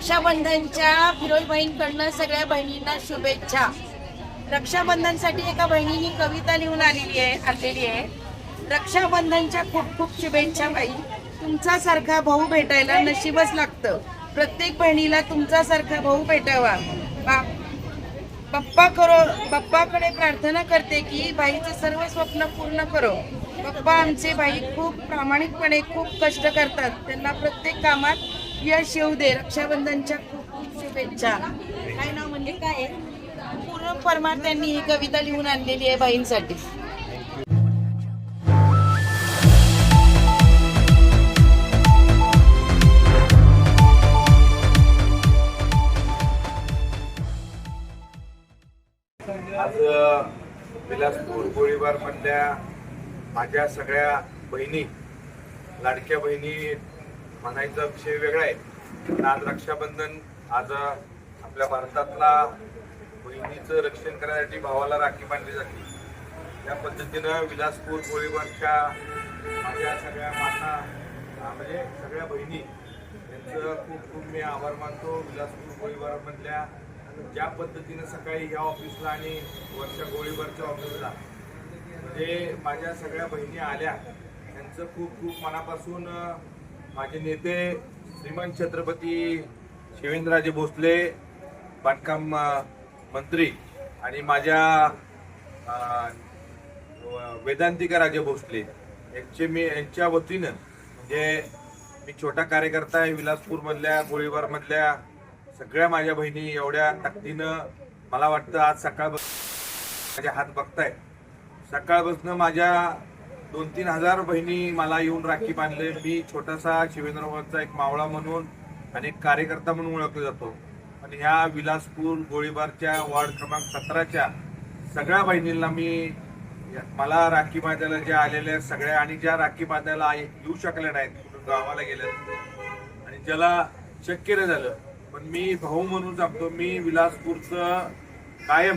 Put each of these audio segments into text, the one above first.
रक्षाबंधनच्या फिरोज बहीणकडनं सगळ्या बहिणींना शुभेच्छा। रक्षाबंधनसाठी एका बहिणीने कविता लिहून आणलेली आहे। रक्षाबंधनच्या खूप खूप शुभेच्छा बाई। तुमच्यासारखा भाऊ भेटायला नशीबच लागतं। प्रत्येक बहिणीला तुमच्यासारखा भाऊ भेटावा। बाप्पाकडे प्रार्थना करते की बाईचं सर्व स्वप्न पूर्ण करो। बाप्पा आमचे बाई खूप प्रामाणिकपणे खूप कष्ट करतात, त्यांना प्रत्येक कामात यश येऊ दे। रक्षाबंधनच्या खूप खूप शुभेच्छा। काय नाव म्हणजे काय पूर्ण परमार त्यांनी ही कविता लिहून आणलेली आहे बहीणसाठी। आज बिलासपूर गोळीबार मधल्या माझ्या सगळ्या बहिणी, लाडक्या बहिणी म्हणायचा विषय वेगळा आहे, पण आज रक्षाबंधन। आज आपल्या भारतातला बहिणीचं रक्षण करण्यासाठी भावाला राखी बांधली जाते। त्या पद्धतीनं बिलासपूर गोळीबारच्या माझ्या सगळ्या माता म्हणजे सगळ्या बहिणी यांचं खूप खूप मी आभार मानतो। बिलासपूर गोळीबार मधल्या ज्या पद्धतीनं सकाळी ह्या ऑफिसला आणि वरच्या गोळीबारच्या ऑफिसला म्हणजे माझ्या सगळ्या बहिणी आल्या, त्यांचं खूप खूप मनापासून माझे नेते श्रीमान छत्रपती शिवेंद्रराजे भोसले बांधकाम मंत्री आणि माझ्या वेदांतिका राजे भोसले यांच्या वतीनं, म्हणजे मी छोटा कार्यकर्ता आहे विलासपूर मधल्या गोळीबार मधल्या सगळ्या माझ्या बहिणी एवढ्या ताकदीनं, मला वाटतं आज माझे हात बघताय, सकाळपासून माझ्या 2-3 हजार बहिणी मला येऊन राखी बांधले। मी छोटासा शिवेंद्ररावांचा एक मावळा म्हणून आणि एक कार्यकर्ता म्हणून ओळखला जातो, आणि ह्या विलासपूर गोळीबारच्या वार्ड क्रमांक 17च्या सगळ्या बहिणींना मला राखी बांधायला ज्या आलेल्या सगळ्या, आणि ज्या राखी बांधायला येऊ शकल्या नाहीत, कुठून गावाला गेल्या आणि ज्याला शक्य नाही झालं, पण मी भाऊ म्हणून सांगतो, मी विलासपूरचं कायम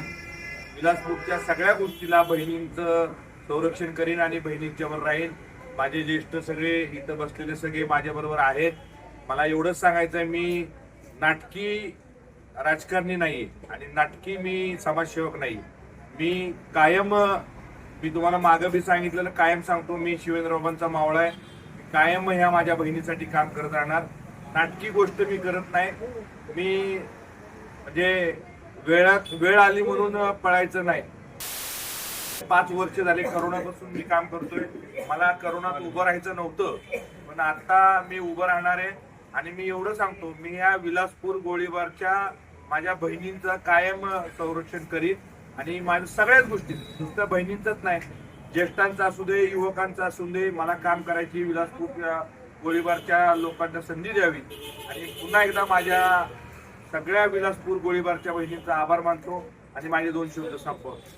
विलासपूरच्या सगळ्या गोष्टीला बहिणींचं संरक्षण करीन आणि बहिणींच्यावर राहीन। माझे ज्येष्ठ सगळे इथं बसलेले सगळे माझ्या बरोबर आहेत। मला एवढंच सांगायचं आहे, मी नाटकी राजकारणी नाही आणि नाटकी मी समाजसेवक नाही। मी कायम, मी तुम्हाला मागं बी सांगितलेलं, कायम सांगतो, मी शिवेंद्ररावांचा मावळा आहे। कायम ह्या माझ्या बहिणीसाठी काम करत राहणार। नाटकी गोष्ट मी करत नाही। मी म्हणजे वेळ आली म्हणून पळायचं नाही। 5 वर्ष झाले करोनापासून मी काम करतोय। मला करोनात उभं राहायचं नव्हतं, पण आता मी उभं राहणार आहे। आणि मी एवढं सांगतो, मी या विलासपूर गोळीबारच्या माझ्या बहिणींचं कायम संरक्षण करीन आणि माझ्या सगळ्याच गोष्टी, नुसत्या बहिणींचंच नाही, ज्येष्ठांचा असू दे, युवकांचा असू दे, मला काम करायची विलासपूर गोळीबारच्या लोकांना संधी द्यावी। आणि पुन्हा एकदा माझ्या सगळ्या विलासपूर गोळीबारच्या बहिणींचा आभार मानतो आणि माझे 2 शब्द संपवतो।